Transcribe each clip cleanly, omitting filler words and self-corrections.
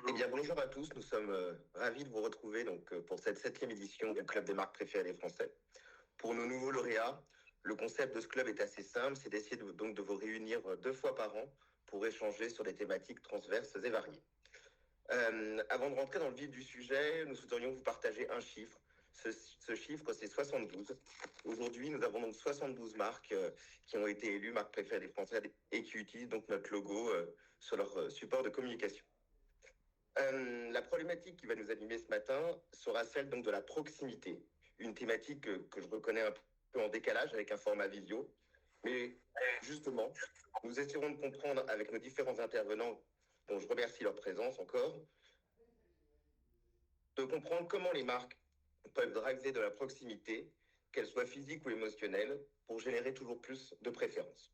Eh bien, bonjour à tous. Nous sommes ravis de vous retrouver pour cette 7e édition du Club des marques préférées des Français. Pour nos nouveaux lauréats, le concept de ce club est assez simple, c'est d'essayer de vous réunir 2 fois par an pour échanger sur des thématiques transverses et variées. Avant de rentrer dans le vif du sujet, nous souhaiterions vous partager un chiffre. Ce chiffre, c'est 72. Aujourd'hui, nous avons donc 72 marques qui ont été élues marques préférées des Français et qui utilisent donc notre logo sur leur support de communication. La problématique qui va nous animer ce matin sera celle donc de la proximité, une thématique que je reconnais un peu en décalage avec un format visio. Mais justement, nous essaierons de comprendre avec nos différents intervenants, dont je remercie leur présence encore, de comprendre comment les marques peuvent driver de la proximité, qu'elle soit physique ou émotionnelle, pour générer toujours plus de préférences.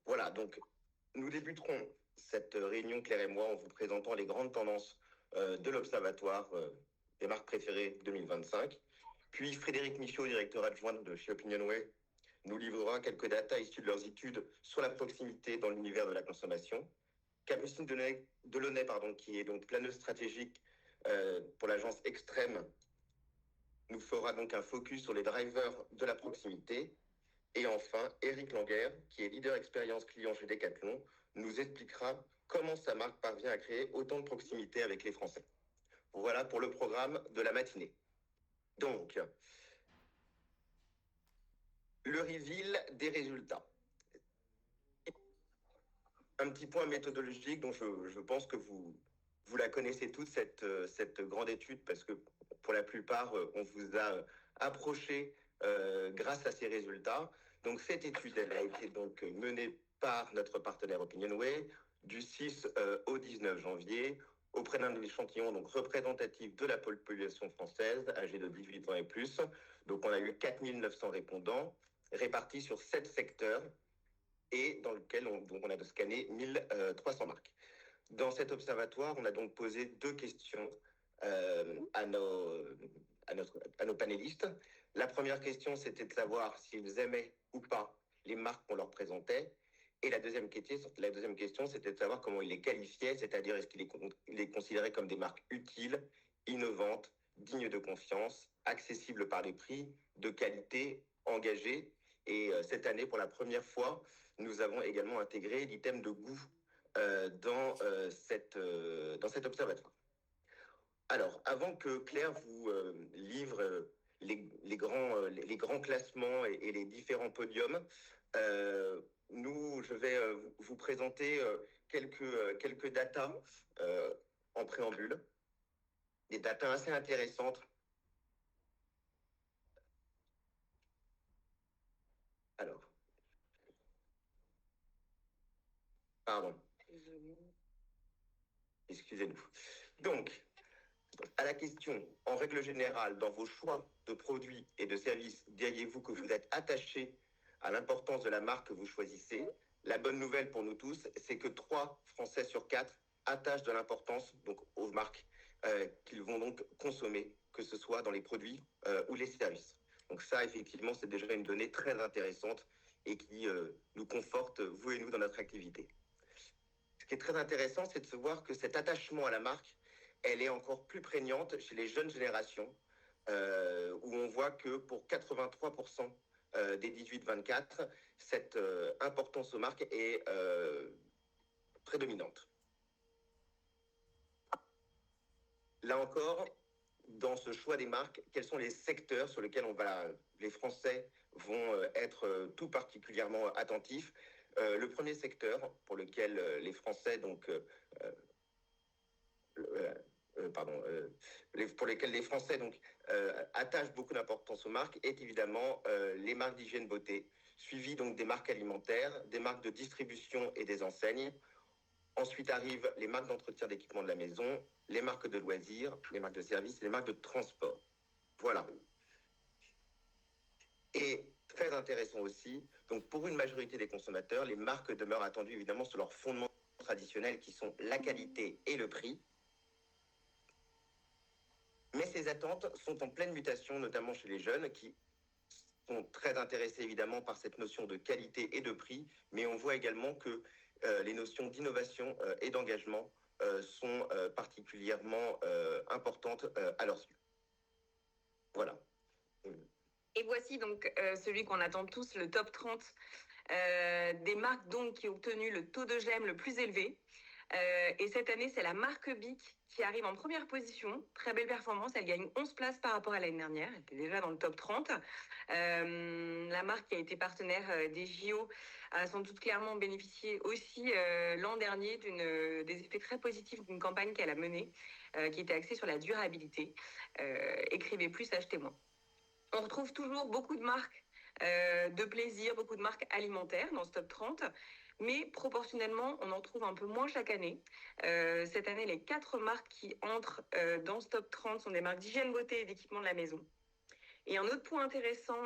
Voilà, donc nous débuterons cette réunion, Claire et moi, en vous présentant les grandes tendances de l'Observatoire des marques préférées 2025. Puis Frédéric Michaud, directeur adjoint de chez Opinionway, nous livrera quelques datas issues de leurs études sur la proximité dans l'univers de la consommation. Capucine Delaunay, qui est donc planeuse stratégique pour l'agence Extrême, nous fera donc un focus sur les drivers de la proximité. Et enfin, Éric Languer, qui est leader expérience client chez Decathlon, nous expliquera comment sa marque parvient à créer autant de proximité avec les Français. Voilà pour le programme de la matinée. Donc, le reveal des résultats. Un petit point méthodologique dont je pense que vous la connaissez toute, cette grande étude, parce que pour la plupart, on vous a approché grâce à ces résultats. Donc cette étude, elle a été donc menée par notre partenaire Opinionway du 6 au 19 janvier auprès d'un échantillon donc représentatif de la population française âgée de 18 ans et plus. Donc on a eu 4900 répondants répartis sur 7 secteurs et dans lequel on a scanné 1300 marques. Dans cet observatoire, on a donc posé 2 questions à nos panélistes. La première question, c'était de savoir s'ils aimaient ou pas les marques qu'on leur présentait. Et la deuxième question, c'était de savoir comment ils les qualifiaient, c'est-à-dire est-ce qu'ils les considéraient comme des marques utiles, innovantes, dignes de confiance, accessibles par les prix, de qualité, engagées. Et cette année, pour la première fois, nous avons également intégré l'item de goût dans cet observatoire. Alors, avant que Claire vous livre les grands classements et les différents podiums, je vais vous présenter quelques datas en préambule, des datas assez intéressantes. Alors, pardon. Excusez-nous. Donc, à la question, en règle générale, dans vos choix de produits et de services, diriez-vous que vous êtes attaché à l'importance de la marque que vous choisissez? La bonne nouvelle pour nous tous, c'est que 3 Français sur 4 attachent de l'importance donc aux marques qu'ils vont donc consommer, que ce soit dans les produits ou les services. Donc ça, effectivement, c'est déjà une donnée très intéressante et qui nous conforte, vous et nous, dans notre activité. Ce qui est très intéressant, c'est de se voir que cet attachement à la marque, elle est encore plus prégnante chez les jeunes générations, où on voit que pour 83% des 18-24, cette importance aux marques est prédominante. Là encore, dans ce choix des marques, quels sont les secteurs sur lesquels les Français vont être tout particulièrement attentifs? Le premier secteur pour lequel les Français pour lesquels les Français attachent beaucoup d'importance aux marques est évidemment les marques d'hygiène beauté, suivies donc des marques alimentaires, des marques de distribution et des enseignes. Ensuite arrivent les marques d'entretien d'équipement de la maison, les marques de loisirs, les marques de services et les marques de transport. Voilà. Et très intéressant aussi, donc pour une majorité des consommateurs, les marques demeurent attendues évidemment sur leurs fondements traditionnels qui sont la qualité et le prix. Mais ces attentes sont en pleine mutation, notamment chez les jeunes qui sont très intéressés évidemment par cette notion de qualité et de prix, mais on voit également que les notions d'innovation et d'engagement sont particulièrement importantes à leurs yeux. Voilà. Et voici donc celui qu'on attend tous, le top 30 des marques donc qui ont obtenu le taux de j'aime le plus élevé. Et cette année, c'est la marque Bic qui arrive en première position. Très belle performance, elle gagne 11 places par rapport à l'année dernière. Elle était déjà dans le top 30. La marque qui a été partenaire des JO a sans doute clairement bénéficié aussi l'an dernier des effets très positifs d'une campagne qu'elle a menée, qui était axée sur la durabilité. Écrivez plus, achetez moins. On retrouve toujours beaucoup de marques de plaisir, beaucoup de marques alimentaires dans ce top 30, mais proportionnellement, on en trouve un peu moins chaque année. Cette année, les 4 marques qui entrent dans ce top 30 sont des marques d'hygiène beauté et d'équipement de la maison. Et un autre point intéressant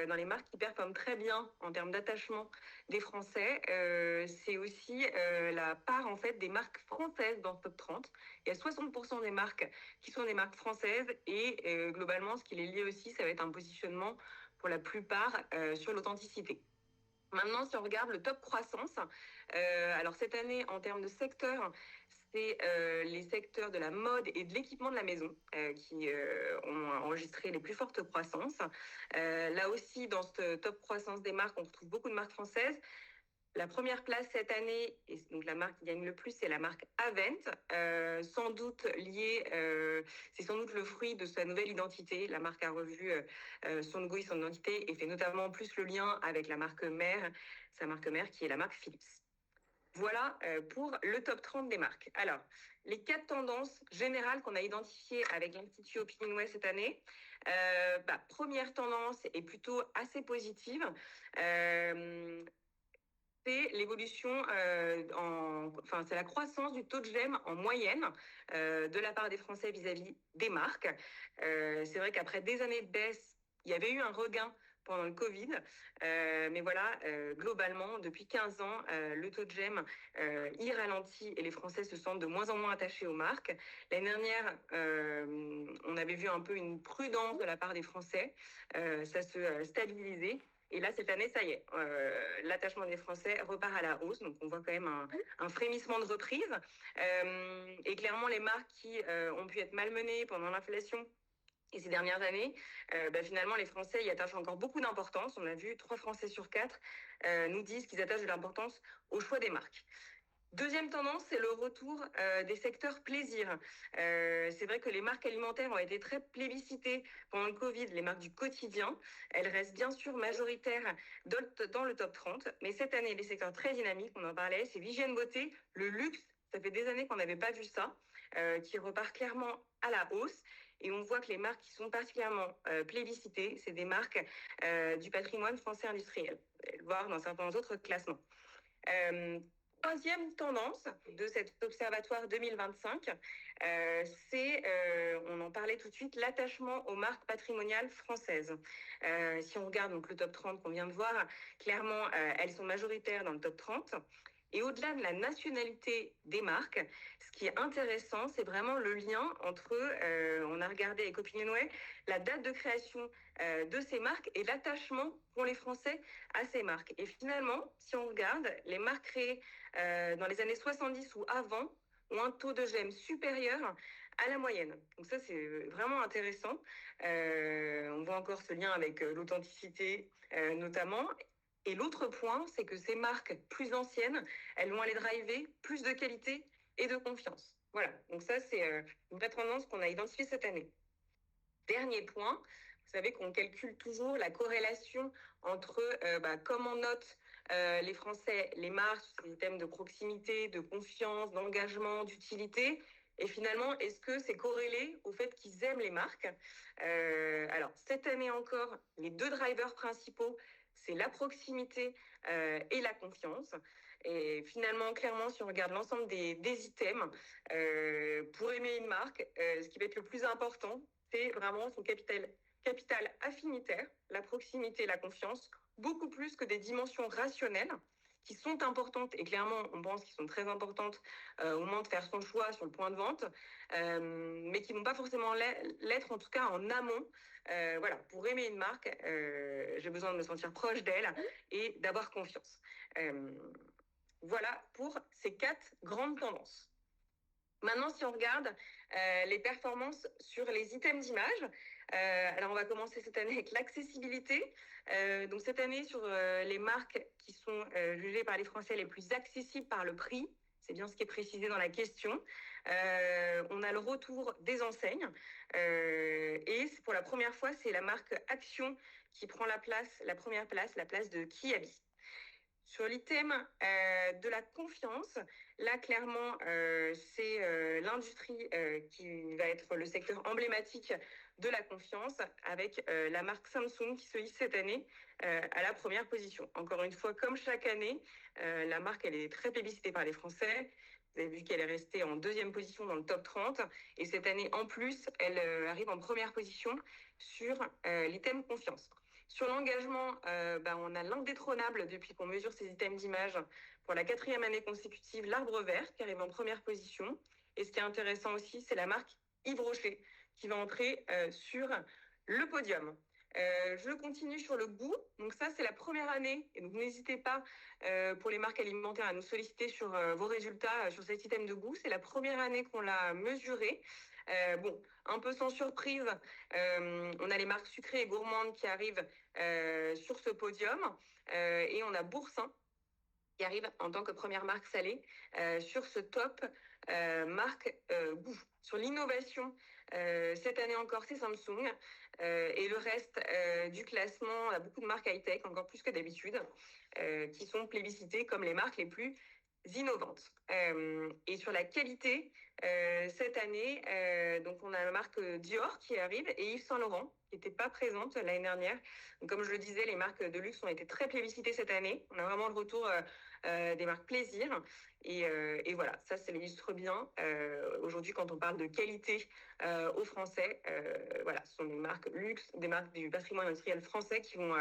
dans les marques qui performent très bien en termes d'attachement des Français, c'est aussi la part en fait des marques françaises dans ce top 30. Il y a 60% des marques qui sont des marques françaises et globalement, ce qui les lie aussi, ça va être un positionnement pour la plupart sur l'authenticité. Maintenant, si on regarde le top croissance, alors cette année, en termes de secteur, c'est les secteurs de la mode et de l'équipement de la maison qui ont enregistré les plus fortes croissances. Là aussi, dans ce top croissance des marques, on retrouve beaucoup de marques françaises. La première place cette année, et donc la marque qui gagne le plus, c'est la marque Avent, sans doute liée, c'est sans doute le fruit de sa nouvelle identité. La marque a revu son logo et son identité et fait notamment plus le lien avec la marque mère, sa marque mère qui est la marque Philips. Voilà pour le top 30 des marques. Alors, les 4 tendances générales qu'on a identifiées avec l'Institut Opinionway cette année. Première tendance est plutôt assez positive. C'est l'évolution, c'est la croissance du taux de j'aime en moyenne de la part des Français vis-à-vis des marques. C'est vrai qu'après des années de baisse, il y avait eu un regain pendant le Covid, mais voilà, globalement, depuis 15 ans, le taux de j'aime y ralentit et les Français se sentent de moins en moins attachés aux marques. L'année dernière, on avait vu un peu une prudence de la part des Français, ça se stabilisait. Et là, cette année, ça y est, l'attachement des Français repart à la hausse. Donc, on voit quand même un frémissement de reprise. Et clairement, les marques qui ont pu être malmenées pendant l'inflation et ces dernières années, finalement, les Français y attachent encore beaucoup d'importance. On a vu 3 Français sur 4 nous disent qu'ils attachent de l'importance au choix des marques. Deuxième tendance, c'est le retour des secteurs plaisir. C'est vrai que les marques alimentaires ont été très plébiscitées pendant le Covid, les marques du quotidien. Elles restent bien sûr majoritaires dans le top 30, mais cette année, les secteurs très dynamiques, on en parlait, c'est l'hygiène beauté, le luxe, ça fait des années qu'on n'avait pas vu ça, qui repart clairement à la hausse. Et on voit que les marques qui sont particulièrement plébiscitées, c'est des marques du patrimoine français industriel, voire dans certains autres classements. Troisième tendance de cet observatoire 2025, on en parlait tout de suite, l'attachement aux marques patrimoniales françaises. Si on regarde donc le top 30 qu'on vient de voir, clairement, elles sont majoritaires dans le top 30. Et au-delà de la nationalité des marques, ce qui est intéressant, c'est vraiment le lien entre, on a regardé avec Opinionway, la date de création de ces marques et l'attachement pour les Français à ces marques. Et finalement, si on regarde, les marques créées dans les années 70 ou avant ont un taux de j'aime supérieur à la moyenne. Donc ça, c'est vraiment intéressant. On voit encore ce lien avec l'authenticité notamment. Et l'autre point, c'est que ces marques plus anciennes, elles vont aller driver plus de qualité et de confiance. Voilà, donc ça, c'est une vraie tendance qu'on a identifiée cette année. Dernier point, vous savez qu'on calcule toujours la corrélation entre comment notent les Français les marques, les thèmes de proximité, de confiance, d'engagement, d'utilité. Et finalement, est-ce que c'est corrélé au fait qu'ils aiment les marques? Alors, cette année encore, les 2 drivers principaux, c'est la proximité et la confiance. Et finalement, clairement, si on regarde l'ensemble des items, pour aimer une marque, ce qui va être le plus important, c'est vraiment son capital affinitaire, la proximité, la confiance, beaucoup plus que des dimensions rationnelles qui sont importantes, et clairement, on pense qu'ils sont très importantes au moment de faire son choix sur le point de vente, mais qui ne vont pas forcément l'être, en tout cas en amont. Voilà, pour aimer une marque, j'ai besoin de me sentir proche d'elle et d'avoir confiance. Voilà pour ces 4 grandes tendances. Maintenant, si on regarde les performances sur les items d'image, alors on va commencer cette année avec l'accessibilité. Donc cette année, sur les marques qui sont jugées par les Français les plus accessibles par le prix, c'est bien ce qui est précisé dans la question, on a le retour des enseignes. Et pour la première fois, c'est la marque Action qui prend la première place, la place de Kiabi. Sur l'item de la confiance, là clairement c'est l'industrie qui va être le secteur emblématique de la confiance avec la marque Samsung qui se hisse cette année à la première position. Encore une fois, comme chaque année, la marque elle est très plébiscitée par les Français. Vous avez vu qu'elle est restée en deuxième position dans le top 30 et cette année en plus, elle arrive en première position sur l'item confiance. Sur l'engagement, on a l'indétrônable depuis qu'on mesure ces items d'image pour la 4e année consécutive, l'Arbre Vert qui arrive en première position. Et ce qui est intéressant aussi, c'est la marque Yves Rocher qui va entrer sur le podium. Je continue sur le goût. Donc ça, c'est la première année. Et donc n'hésitez pas pour les marques alimentaires à nous solliciter sur vos résultats sur cet item de goût. C'est la première année qu'on l'a mesuré. Bon, un peu sans surprise, on a les marques sucrées et gourmandes qui arrivent sur ce podium et on a Boursin qui arrive en tant que première marque salée sur ce top marque goût. Sur l'innovation, cette année encore, c'est Samsung. Et le reste du classement, on a beaucoup de marques high-tech, encore plus que d'habitude, qui sont plébiscitées comme les marques les plus innovantes. Et sur la qualité, cette année, donc on a la marque Dior qui arrive et Yves Saint Laurent qui n'était pas présente l'année dernière. Donc, comme je le disais, les marques de luxe ont été très plébiscitées cette année. On a vraiment le retour des marques plaisir. Et voilà, ça illustre bien aujourd'hui quand on parle de qualité aux Français. Voilà, ce sont des marques luxe, des marques du patrimoine industriel français qui vont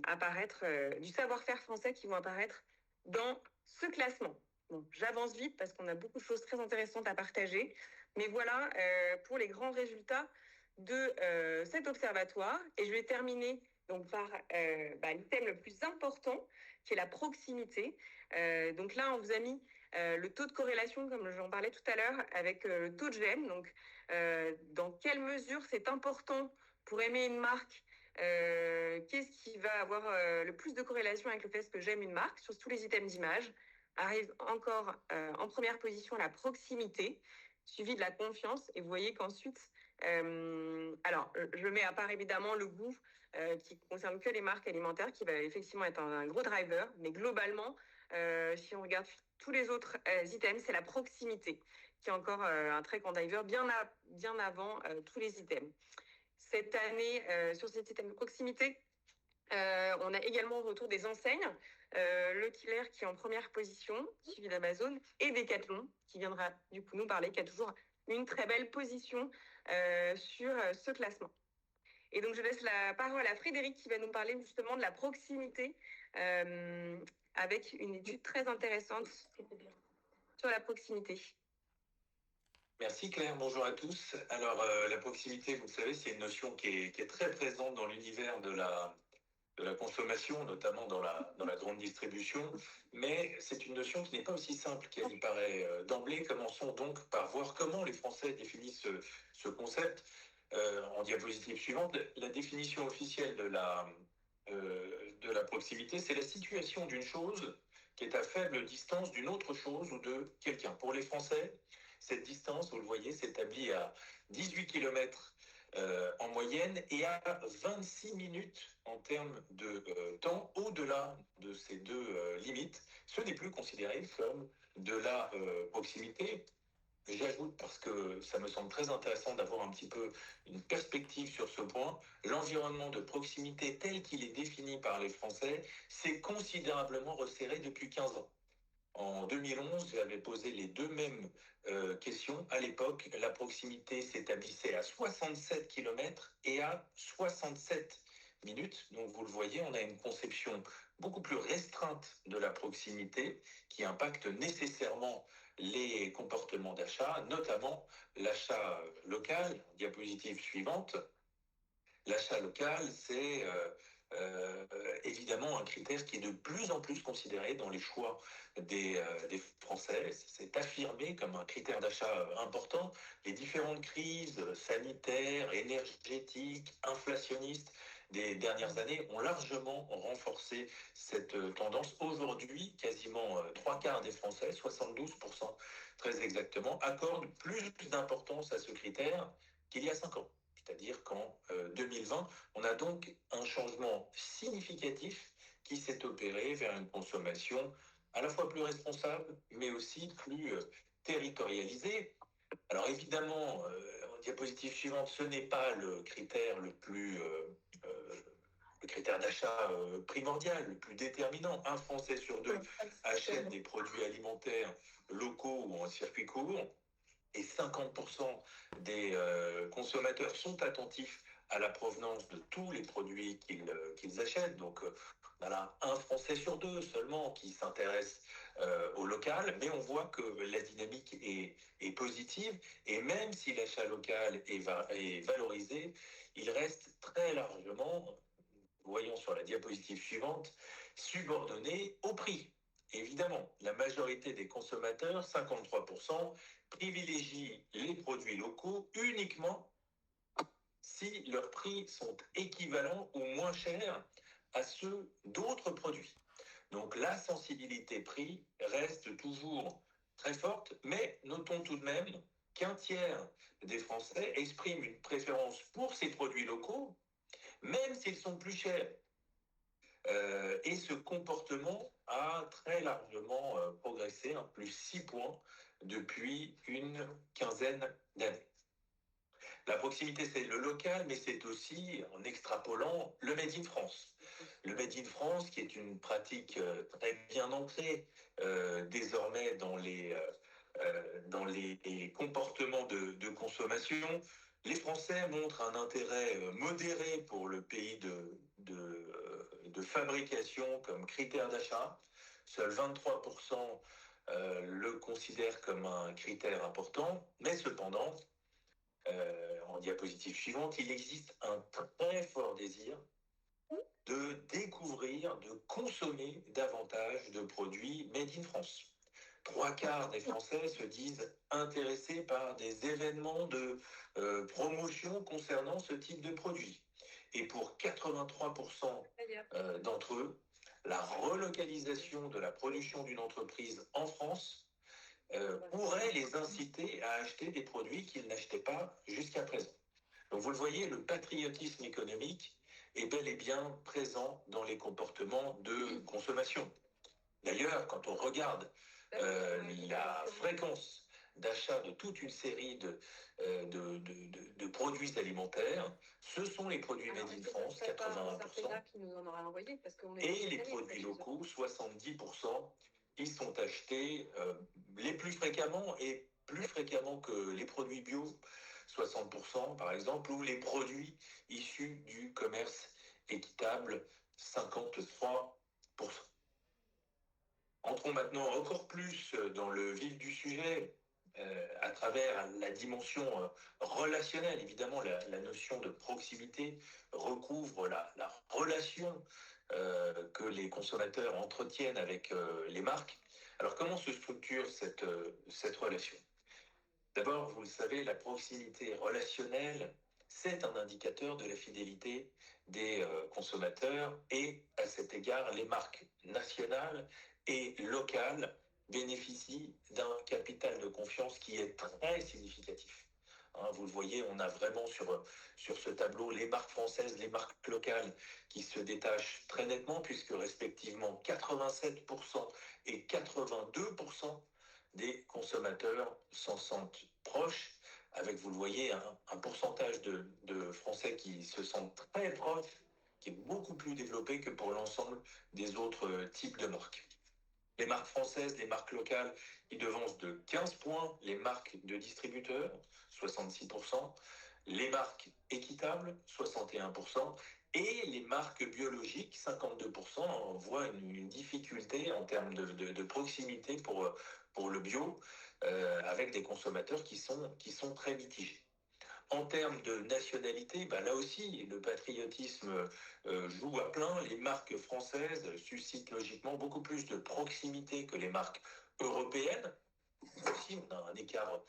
apparaître, du savoir-faire français qui vont apparaître dans ce classement. Bon, j'avance vite parce qu'on a beaucoup de choses très intéressantes à partager. Mais voilà pour les grands résultats de cet observatoire. Et je vais terminer donc par l'item le plus important, qui est la proximité. Donc là, on vous a mis le taux de corrélation, comme j'en parlais tout à l'heure, avec le taux de j'aime. Donc, dans quelle mesure c'est important pour aimer une marque, qu'est-ce qui va avoir le plus de corrélation avec le fait que j'aime une marque sur tous les items d'image. Arrive encore en première position la proximité, suivi de la confiance. Et vous voyez qu'ensuite, je mets à part évidemment le goût qui concerne que les marques alimentaires, qui va effectivement être un gros driver. Mais globalement, si on regarde tous les autres items, c'est la proximité qui est encore un très grand driver, bien avant tous les items. Cette année, sur cet item de proximité, on a également au retour des enseignes. Leclerc qui est en première position, suivi d'Amazon, et Decathlon qui viendra du coup nous parler, qui a toujours une très belle position sur ce classement. Et donc je laisse la parole à Frédéric qui va nous parler justement de la proximité avec une étude très intéressante sur la proximité. Merci Claire, bonjour à tous. Alors la proximité, vous le savez, c'est une notion qui est très présente dans l'univers de la consommation, notamment dans la grande distribution, mais c'est une notion qui n'est pas aussi simple qu'elle y paraît d'emblée. Commençons donc par voir comment les Français définissent ce concept. En diapositive suivante, la définition officielle de la proximité, c'est la situation d'une chose qui est à faible distance d'une autre chose ou de quelqu'un. Pour les Français, cette distance, vous le voyez, s'établit à 18 km en moyenne et à 26 minutes en termes de temps au-delà de ces deux limites. Ce n'est plus considéré comme de la proximité. J'ajoute, parce que ça me semble très intéressant d'avoir un petit peu une perspective sur ce point, l'environnement de proximité tel qu'il est défini par les Français s'est considérablement resserré depuis 15 ans. En 2011, j'avais posé les deux mêmes questions. À l'époque, la proximité s'établissait à 67 km et à 67 minutes. Donc vous le voyez, on a une conception beaucoup plus restreinte de la proximité qui impacte nécessairement les comportements d'achat, notamment l'achat local. Diapositive suivante. L'achat local, c'est évidemment un critère qui est de plus en plus considéré dans les choix des Français. C'est affirmé comme un critère d'achat important. Les différentes crises sanitaires, énergétiques, inflationnistes des dernières années ont largement renforcé cette tendance. Aujourd'hui, quasiment trois quarts des Français, 72% très exactement, accordent plus d'importance à ce critère qu'il y a 5 ans. C'est-à-dire qu'en 2020, on a donc un changement significatif qui s'est opéré vers une consommation à la fois plus responsable, mais aussi plus territorialisée. Alors évidemment, en diapositive suivante, ce n'est pas le critère le critère d'achat primordial, le plus déterminant. Un Français sur deux achète des produits alimentaires locaux ou en circuit court, et 50% des consommateurs sont attentifs à la provenance de tous les produits qu'ils achètent. Donc, voilà, un Français sur deux seulement qui s'intéresse au local, mais on voit que la dynamique est positive, et même si l'achat local est valorisé, il reste très largement, voyons sur la diapositive suivante, subordonné au prix. Évidemment, la majorité des consommateurs, 53%, privilégient les produits locaux uniquement si leurs prix sont équivalents ou moins chers à ceux d'autres produits. Donc la sensibilité prix reste toujours très forte, mais notons tout de même qu'un tiers des Français expriment une préférence pour ces produits locaux, même s'ils sont plus chers. Et ce comportement a très largement progressé, plus 6 points depuis une quinzaine d'années. La proximité, c'est le local, mais c'est aussi, en extrapolant, le Made in France. Le Made in France, qui est une pratique très bien ancrée désormais dans les comportements de consommation. Les Français montrent un intérêt modéré pour le pays de fabrication comme critère d'achat. Seuls 23% le considèrent comme un critère important, mais cependant, en diapositive suivante, il existe un très fort désir de découvrir, de consommer davantage de produits made in France. Trois quarts des Français se disent intéressés par des événements de promotion concernant ce type de produits. Et pour 83% d'entre eux, la relocalisation de la production d'une entreprise en France pourrait les inciter à acheter des produits qu'ils n'achetaient pas jusqu'à présent. Donc vous le voyez, le patriotisme économique est bel et bien présent dans les comportements de consommation. D'ailleurs, quand on regarde la fréquence d'achat de toute une série de produits alimentaires, ce sont les produits made in France, 81%, qui nous en aura envoyé, parce qu'on est et les produits locaux, 70%, qui sont achetés les plus fréquemment, et plus fréquemment que les produits bio, 60% par exemple, ou les produits issus du commerce équitable, 53%. Entrons maintenant encore plus dans le vif du sujet, à travers la dimension relationnelle. Évidemment, la notion de proximité recouvre la relation que les consommateurs entretiennent avec les marques. Alors, comment se structure cette relation? D'abord, vous le savez, la proximité relationnelle, c'est un indicateur de la fidélité des consommateurs, et à cet égard, les marques nationales et locales bénéficient d'un capital de confiance qui est très significatif. Hein, vous le voyez, on a vraiment sur ce tableau les marques françaises, les marques locales qui se détachent très nettement, puisque respectivement 87% et 82% des consommateurs s'en sentent proches, avec, vous le voyez, un pourcentage de Français qui se sentent très proches, qui est beaucoup plus développé que pour l'ensemble des autres types de marques. Les marques françaises, les marques locales, qui devancent de 15 points les marques de distributeurs, 66%, les marques équitables, 61%, et les marques biologiques, 52%. On voit une difficulté en termes de proximité pour le bio, avec des consommateurs qui sont très mitigés. En termes de nationalité, là aussi, le patriotisme joue à plein. Les marques françaises suscitent logiquement beaucoup plus de proximité que les marques européennes. Aussi, on a un écart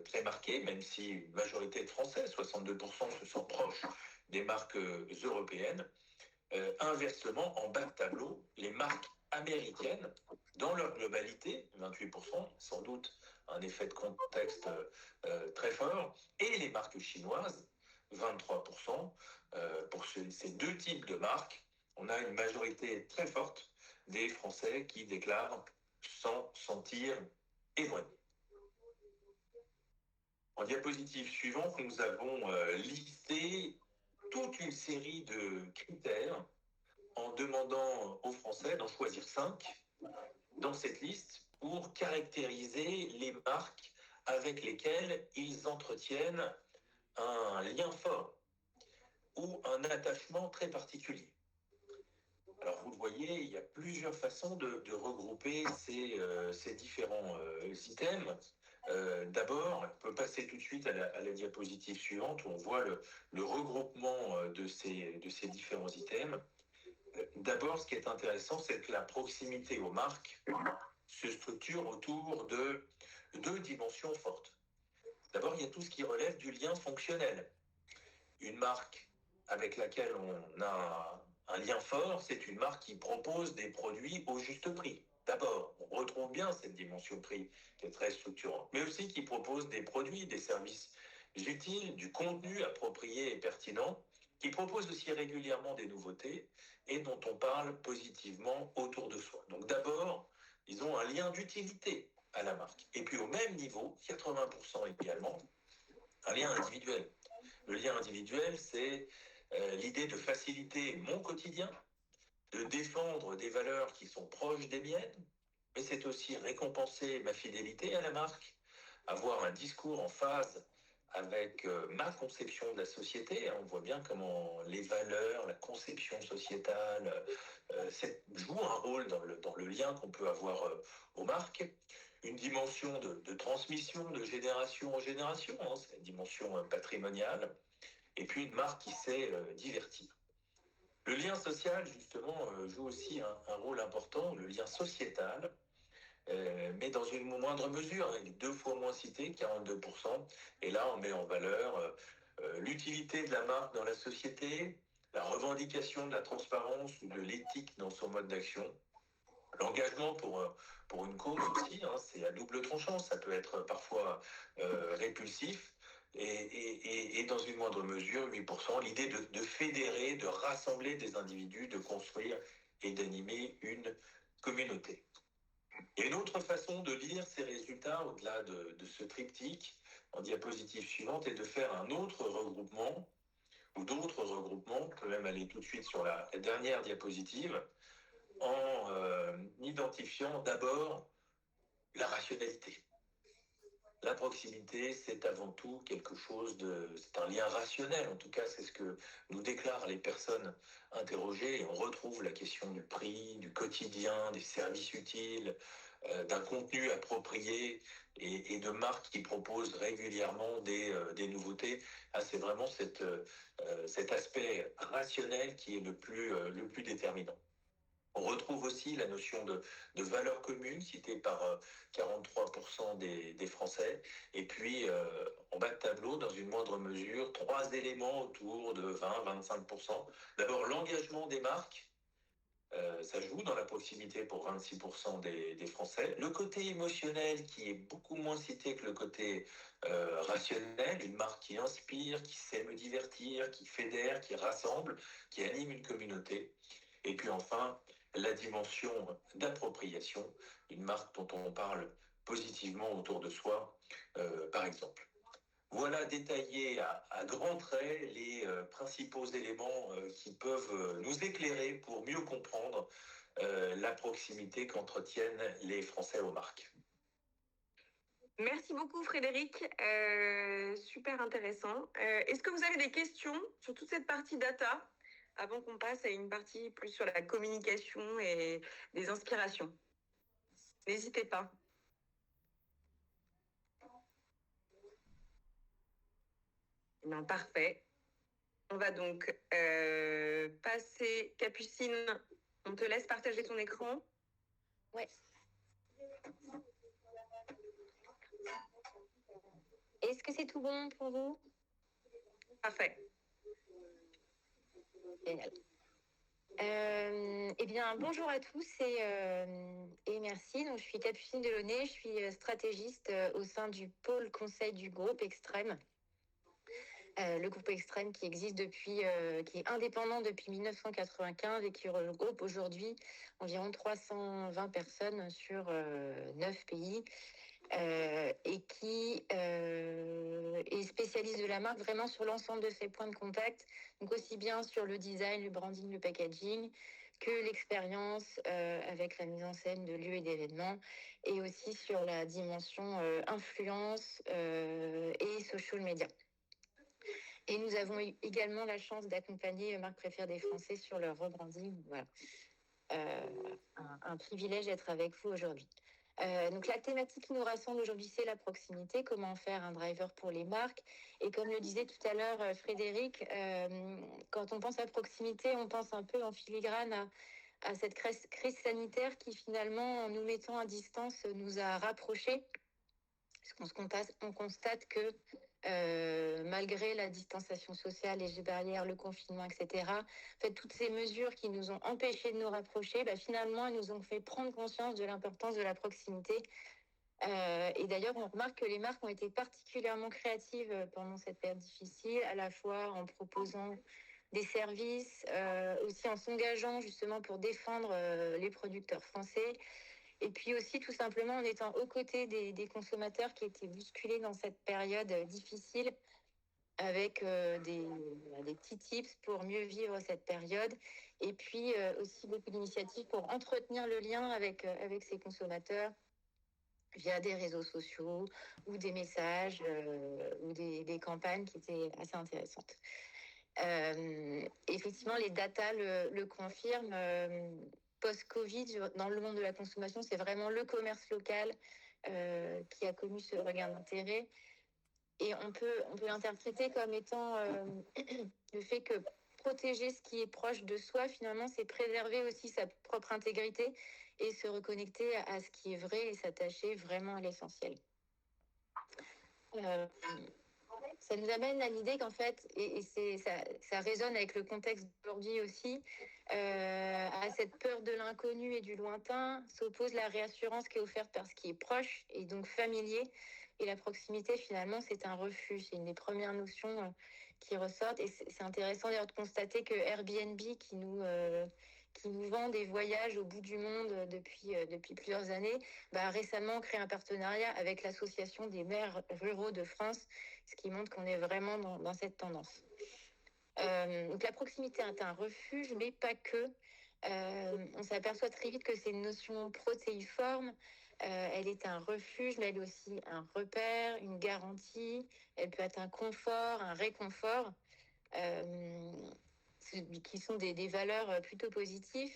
très marqué, même si une majorité de Français, 62%, se sentent proches des marques européennes. Inversement, en bas de tableau, les marques américaines, dans leur globalité, 28%, sans doute un effet de contexte très fort, et les marques chinoises, 23%. Pour ces deux types de marques, on a une majorité très forte des Français qui déclarent s'en sentir éloignés. En diapositive suivante, nous avons listé toute une série de critères en demandant aux Français d'en choisir 5 dans cette liste pour caractériser les marques avec lesquelles ils entretiennent un lien fort ou un attachement très particulier. Alors vous le voyez, il y a plusieurs façons de regrouper ces différents items. D'abord, on peut passer tout de suite à la diapositive suivante où on voit le regroupement de ces différents items. D'abord, ce qui est intéressant, c'est que la proximité aux marques se structure autour de deux dimensions fortes. D'abord, il y a tout ce qui relève du lien fonctionnel. Une marque avec laquelle on a un lien fort, c'est une marque qui propose des produits au juste prix. D'abord, on retrouve bien cette dimension prix qui est très structurante, mais aussi qui propose des produits, des services utiles, du contenu approprié et pertinent, qui propose aussi régulièrement des nouveautés et dont on parle positivement autour de soi. Donc d'abord, ils ont un lien d'utilité à la marque. Et puis au même niveau, 80% également, un lien individuel. Le lien individuel, c'est l'idée de faciliter mon quotidien, de défendre des valeurs qui sont proches des miennes, mais c'est aussi récompenser ma fidélité à la marque, avoir un discours en phase avec ma conception de la société. On voit bien comment les valeurs, la conception sociétale jouent un rôle dans le lien qu'on peut avoir aux marques. Une dimension de transmission de génération en génération, hein, c'est une dimension patrimoniale. Et puis une marque qui sait divertir. Le lien social, justement, joue aussi un rôle important, le lien sociétal, mais dans une moindre mesure. Il est 2 fois moins cité, 42%. Et là, on met en valeur l'utilité de la marque dans la société, la revendication de la transparence ou de l'éthique dans son mode d'action. L'engagement pour une cause aussi, hein, c'est à double tranchant. Ça peut être parfois répulsif. Et dans une moindre mesure, 8%, l'idée de fédérer, de rassembler des individus, de construire et d'animer une communauté. Et une autre façon de lire ces résultats, au-delà de ce triptyque, en diapositive suivante, est de faire un autre regroupement, ou d'autres regroupements, on peut même aller tout de suite sur la dernière diapositive, en identifiant d'abord la rationalité. La proximité, c'est avant tout quelque chose c'est un lien rationnel, en tout cas c'est ce que nous déclarent les personnes interrogées, et on retrouve la question du prix, du quotidien, des services utiles, d'un contenu approprié et de marques qui proposent régulièrement des nouveautés. Ah, c'est vraiment cet aspect rationnel qui est le plus déterminant. On retrouve aussi la notion de valeur commune citée par 43% des Français. Et puis, en bas de tableau, dans une moindre mesure, 3 éléments autour de 20-25%. D'abord, l'engagement des marques. Ça joue dans la proximité pour 26% des Français. Le côté émotionnel qui est beaucoup moins cité que le côté rationnel. Une marque qui inspire, qui sait me divertir, qui fédère, qui rassemble, qui anime une communauté. Et puis enfin, la dimension d'appropriation, une marque dont on parle positivement autour de soi, par exemple. Voilà détaillé à grands traits les principaux éléments qui peuvent nous éclairer pour mieux comprendre la proximité qu'entretiennent les Français aux marques. Merci beaucoup Frédéric, super intéressant. Est-ce que vous avez des questions sur toute cette partie data avant qu'on passe à une partie plus sur la communication et les inspirations? N'hésitez pas. Parfait. On va donc passer. Capucine, on te laisse partager ton écran. Ouais. Est-ce que c'est tout bon pour vous? Parfait. Génial. Eh bien, bonjour à tous et merci. Donc, je suis Capucine Delaunay, je suis stratégiste au sein du pôle conseil du groupe Extrême. Le groupe Extrême qui existe qui est indépendant depuis 1995 et qui regroupe aujourd'hui environ 320 personnes sur 9 pays. Et qui est spécialiste de la marque vraiment sur l'ensemble de ses points de contact, donc aussi bien sur le design, le branding, le packaging, que l'expérience avec la mise en scène de lieux et d'événements, et aussi sur la dimension influence et social media. Et nous avons également la chance d'accompagner Marque Préfère des Français sur leur rebranding. Voilà. Un privilège d'être avec vous aujourd'hui. Donc la thématique qui nous rassemble aujourd'hui, c'est la proximité, comment faire un driver pour les marques. Et comme le disait tout à l'heure Frédéric, quand on pense à proximité, on pense un peu en filigrane à cette crise sanitaire qui finalement, en nous mettant à distance, nous a rapprochés. Parce qu'on constate que malgré la distanciation sociale, les gestes barrières, le confinement, etc., en fait, toutes ces mesures qui nous ont empêchés de nous rapprocher, finalement, elles nous ont fait prendre conscience de l'importance de la proximité. Et d'ailleurs, on remarque que les marques ont été particulièrement créatives pendant cette période difficile, à la fois en proposant des services, aussi en s'engageant justement pour défendre les producteurs français, et puis aussi tout simplement en étant aux côtés des consommateurs qui étaient bousculés dans cette période difficile, avec des petits tips pour mieux vivre cette période, et puis aussi beaucoup d'initiatives pour entretenir le lien avec ces consommateurs via des réseaux sociaux ou des messages ou des campagnes qui étaient assez intéressantes. Effectivement, les datas le confirment. Post-Covid, dans le monde de la consommation, c'est vraiment le commerce local qui a connu ce regain d'intérêt. Et on peut l'interpréter comme étant le fait que protéger ce qui est proche de soi, finalement, c'est préserver aussi sa propre intégrité et se reconnecter à ce qui est vrai et s'attacher vraiment à l'essentiel. Ça nous amène à l'idée qu'en fait, et ça résonne avec le contexte d'aujourd'hui aussi, à cette peur de l'inconnu et du lointain s'oppose la réassurance qui est offerte par ce qui est proche et donc familier. Et la proximité, finalement, c'est un refuge. C'est une des premières notions qui ressortent. Et c'est intéressant d'ailleurs de constater que Airbnb, qui nous vend des voyages au bout du monde depuis plusieurs années, a récemment créé un partenariat avec l'Association des maires ruraux de France, ce qui montre qu'on est vraiment dans cette tendance. Donc la proximité est un refuge, mais pas que. On s'aperçoit très vite que c'est une notion protéiforme. Elle est un refuge, mais elle est aussi un repère, une garantie. Elle peut être un confort, un réconfort, qui sont des valeurs plutôt positives.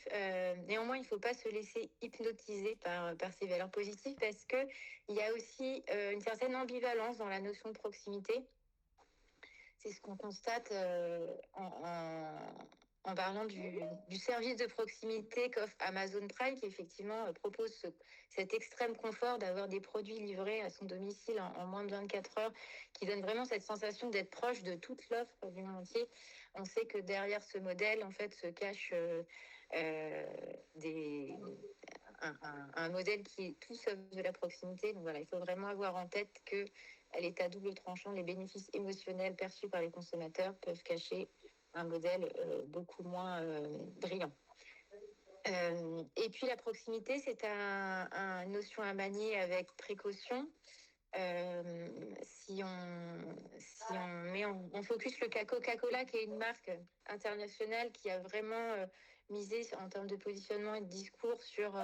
Néanmoins, il ne faut pas se laisser hypnotiser par ces valeurs positives, parce qu'il y a aussi une certaine ambivalence dans la notion de proximité. C'est ce qu'on constate en parlant du service de proximité qu'offre Amazon Prime, qui effectivement propose cet extrême confort d'avoir des produits livrés à son domicile en moins de 24 heures, qui donne vraiment cette sensation d'être proche de toute l'offre du monde entier. On sait que derrière ce modèle, en fait, se cache un modèle qui est tout sauf de la proximité. Donc voilà, il faut vraiment avoir en tête que elle est à double tranchant. Les bénéfices émotionnels perçus par les consommateurs peuvent cacher un modèle beaucoup moins brillant. Et puis la proximité, c'est une notion à manier avec précaution. Si on met en focus le cas Coca-Cola, qui est une marque internationale qui a vraiment misé en termes de positionnement et de discours sur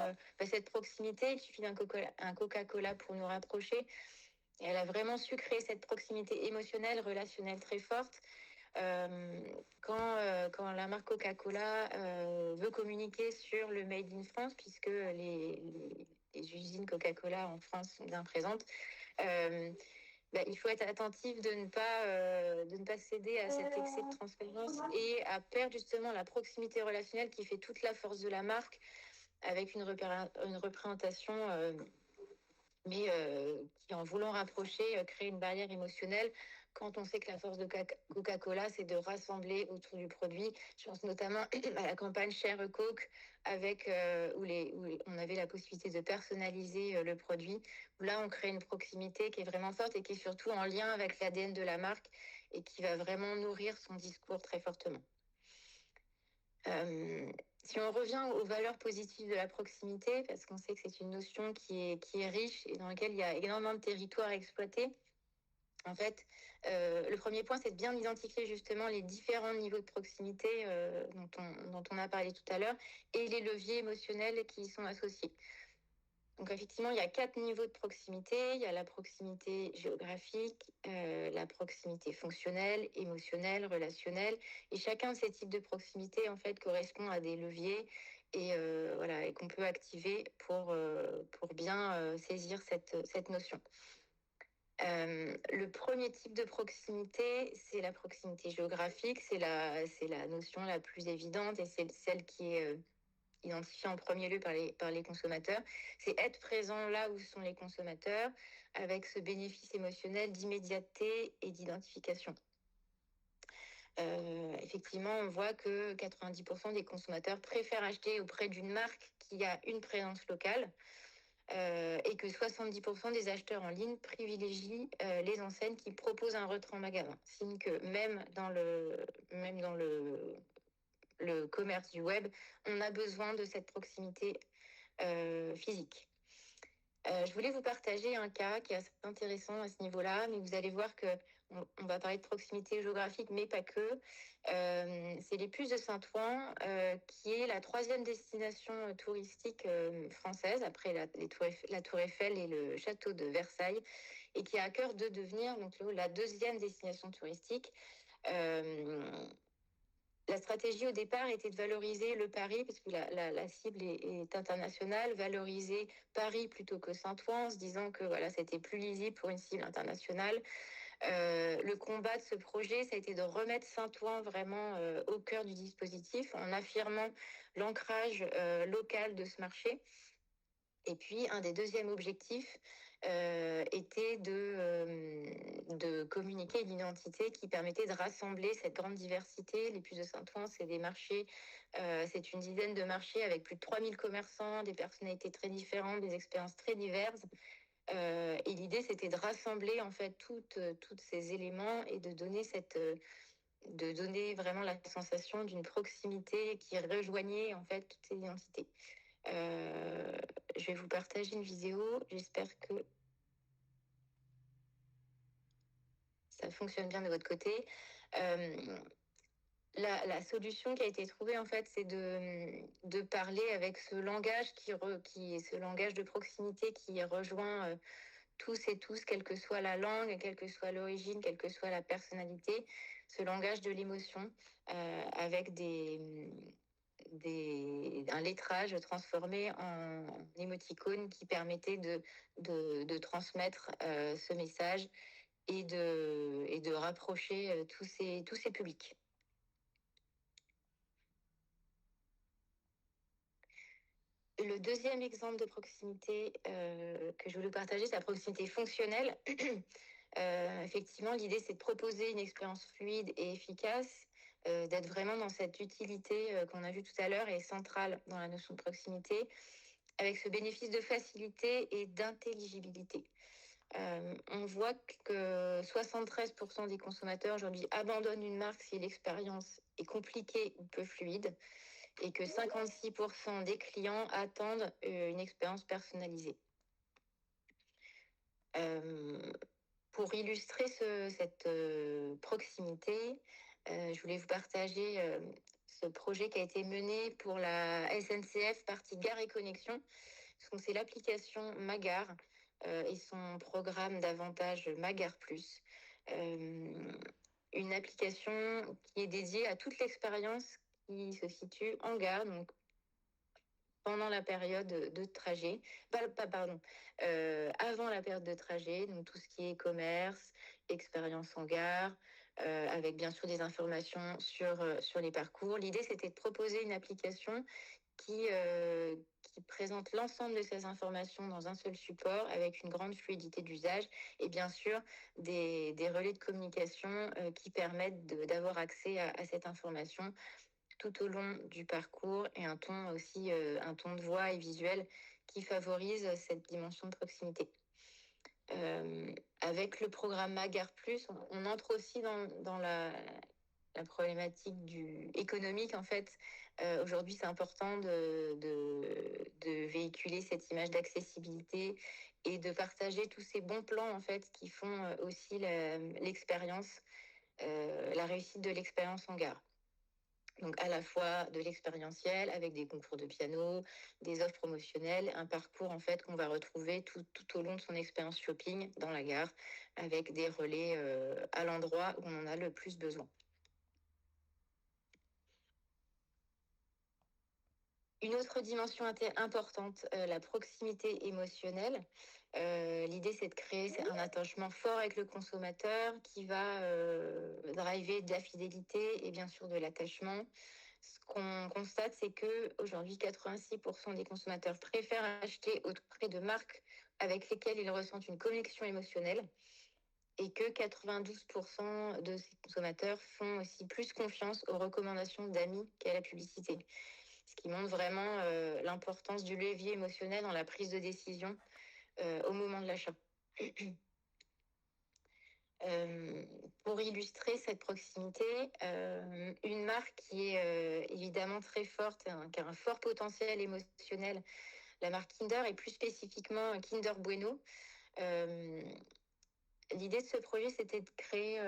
cette proximité, il suffit d'un Coca-Cola pour nous rapprocher. Et elle a vraiment su créer cette proximité émotionnelle, relationnelle très forte. Quand la marque Coca-Cola veut communiquer sur le Made in France, puisque les usines Coca-Cola en France sont bien présentes, il faut être attentif de ne pas céder à cet excès de transparence et à perdre justement la proximité relationnelle qui fait toute la force de la marque avec une représentation, mais qui, en voulant rapprocher, crée une barrière émotionnelle. Quand on sait que la force de Coca-Cola, c'est de rassembler autour du produit. Je pense notamment à la campagne Share a Coke, où on avait la possibilité de personnaliser le produit. Là, on crée une proximité qui est vraiment forte et qui est surtout en lien avec l'ADN de la marque et qui va vraiment nourrir son discours très fortement. Si on revient aux valeurs positives de la proximité, parce qu'on sait que c'est une notion qui est riche et dans laquelle il y a énormément de territoires à exploiter, en fait, le premier point, c'est de bien identifier justement les différents niveaux de proximité dont on a parlé tout à l'heure et les leviers émotionnels qui y sont associés. Donc effectivement, il y a 4 niveaux de proximité. Il y a la proximité géographique, la proximité fonctionnelle, émotionnelle, relationnelle. Et chacun de ces types de proximité, en fait, correspond à des leviers et qu'on peut activer pour bien saisir cette notion. Le premier type de proximité, c'est la proximité géographique. C'est la notion la plus évidente et c'est celle qui est identifié en premier lieu par les consommateurs, c'est être présent là où sont les consommateurs avec ce bénéfice émotionnel d'immédiateté et d'identification. Effectivement, on voit que 90% des consommateurs préfèrent acheter auprès d'une marque qui a une présence locale et que 70% des acheteurs en ligne privilégient les enseignes qui proposent un retrait en magasin. Signe que même dans le commerce du web, on a besoin de cette proximité physique. Je voulais vous partager un cas qui est assez intéressant à ce niveau-là, mais vous allez voir que on va parler de proximité géographique, mais pas que. C'est les Puces de Saint-Ouen, qui est la 3e destination touristique française, après la Tour Eiffel et le château de Versailles, et qui a à cœur de devenir donc, la 2e destination touristique. La stratégie au départ était de valoriser le Paris, parce que la cible est internationale, valoriser Paris plutôt que Saint-Ouen, en se disant que voilà, c'était plus lisible pour une cible internationale. Le combat de ce projet, ça a été de remettre Saint-Ouen vraiment au cœur du dispositif, en affirmant l'ancrage local de ce marché. Et puis, un des deuxièmes objectifs était de communiquer une identité qui permettait de rassembler cette grande diversité. Les Puces de Saint-Ouen, c'est des marchés, c'est une dizaine de marchés avec plus de 3000 commerçants, des personnalités très différentes, des expériences très diverses. Et l'idée, c'était de rassembler en fait tous ces éléments et de donner vraiment la sensation d'une proximité qui rejoignait en fait toutes ces identités. Je vais vous partager une vidéo. J'espère que ça fonctionne bien de votre côté. La solution qui a été trouvée, en fait, c'est de parler avec ce langage qui est ce langage de proximité qui rejoint tous et tous, quelle que soit la langue, quelle que soit l'origine, quelle que soit la personnalité, ce langage de l'émotion avec un lettrage transformé en émoticône qui permettait de transmettre ce message et de rapprocher tous ces publics. Le deuxième exemple de proximité que je voulais partager, c'est la proximité fonctionnelle. Effectivement, l'idée, c'est de proposer une expérience fluide et efficace, d'être vraiment dans cette utilité qu'on a vue tout à l'heure et centrale dans la notion de proximité, avec ce bénéfice de facilité et d'intelligibilité. On voit que 73% des consommateurs aujourd'hui abandonnent une marque si l'expérience est compliquée ou peu fluide et que 56% des clients attendent une expérience personnalisée. Pour illustrer cette proximité, je voulais vous partager ce projet qui a été mené pour la SNCF partie Gare et Connexion. Donc, c'est l'application Magar et son programme d'avantage Magar Plus. Une application qui est dédiée à toute l'expérience qui se situe en gare, donc pendant la période de trajet, avant la période de trajet, donc tout ce qui est commerce, expérience en gare, avec bien sûr des informations sur les parcours. L'idée, c'était de proposer une application qui présente l'ensemble de ces informations dans un seul support avec une grande fluidité d'usage et bien sûr des relais de communication qui permettent d'avoir accès à cette information tout au long du parcours et un ton aussi, un ton de voix et visuel qui favorise cette dimension de proximité. Avec le programme Gare Plus, on entre aussi dans la problématique économique en fait. Aujourd'hui, c'est important de véhiculer cette image d'accessibilité et de partager tous ces bons plans en fait qui font aussi l'expérience, la réussite de l'expérience en gare. Donc à la fois de l'expérientiel avec des concours de piano, des offres promotionnelles, un parcours en fait qu'on va retrouver tout au long de son expérience shopping dans la gare avec des relais à l'endroit où on en a le plus besoin. Une autre dimension importante, la proximité émotionnelle. L'idée, c'est de créer un attachement fort avec le consommateur qui va driver de la fidélité et bien sûr de l'attachement. Ce qu'on constate, c'est qu'aujourd'hui, 86% des consommateurs préfèrent acheter auprès de marques avec lesquelles ils ressentent une connexion émotionnelle et que 92% de ces consommateurs font aussi plus confiance aux recommandations d'amis qu'à la publicité. Ce qui montre vraiment l'importance du levier émotionnel dans la prise de décision au moment de l'achat. Pour illustrer cette proximité, une marque qui est évidemment très forte, qui a un fort potentiel émotionnel, la marque Kinder et plus spécifiquement Kinder Bueno. L'idée de ce projet, c'était de créer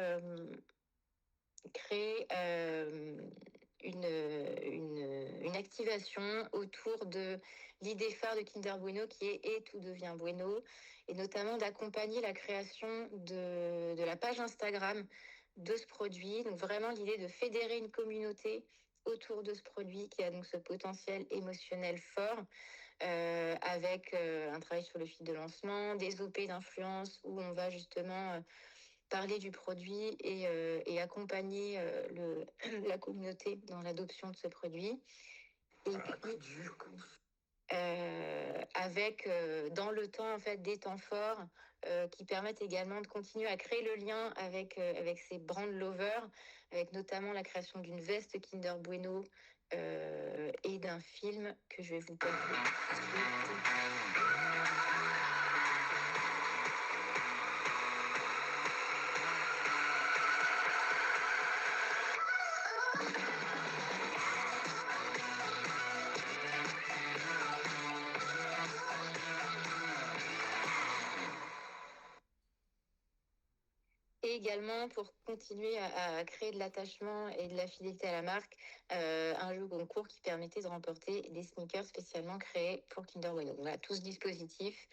une activation autour de l'idée phare de Kinder Bueno qui est « Et tout devient Bueno » et notamment d'accompagner la création de la page Instagram de ce produit. Donc vraiment l'idée de fédérer une communauté autour de ce produit qui a donc ce potentiel émotionnel fort avec un travail sur le fil de lancement, des OP d'influence où on va justement parler du produit et accompagner la communauté dans l'adoption de ce produit. Et puis, avec dans le temps en fait des temps forts qui permettent également de continuer à créer le lien avec ces brand lovers, avec notamment la création d'une veste Kinder Bueno et d'un film que je vais vous passer. Et également, pour continuer à créer de l'attachement et de la fidélité à la marque, un jeu concours qui permettait de remporter des sneakers spécialement créés pour Kinder Bueno. Voilà, tout ce dispositif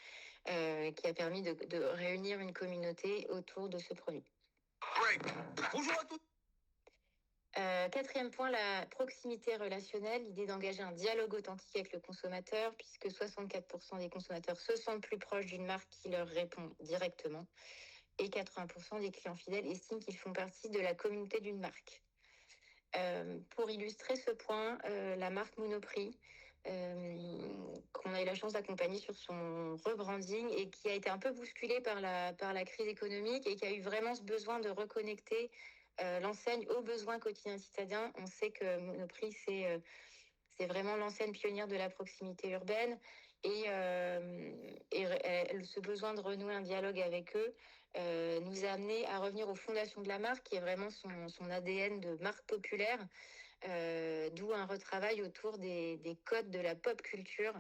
qui a permis de réunir une communauté autour de ce produit. Bonjour à tous. Quatrième point, la proximité relationnelle, l'idée d'engager un dialogue authentique avec le consommateur, puisque 64% des consommateurs se sentent plus proches d'une marque qui leur répond directement. Et 80% des clients fidèles estiment qu'ils font partie de la communauté d'une marque. Pour illustrer ce point, la marque Monoprix, qu'on a eu la chance d'accompagner sur son rebranding et qui a été un peu bousculée par la crise économique et qui a eu vraiment ce besoin de reconnecter l'enseigne aux besoins quotidiens citadins. On sait que Monoprix, c'est vraiment l'enseigne pionnière de la proximité urbaine et ce besoin de renouer un dialogue avec eux nous a amené à revenir aux fondations de la marque, qui est vraiment son ADN de marque populaire, d'où un retravail autour des codes de la pop culture,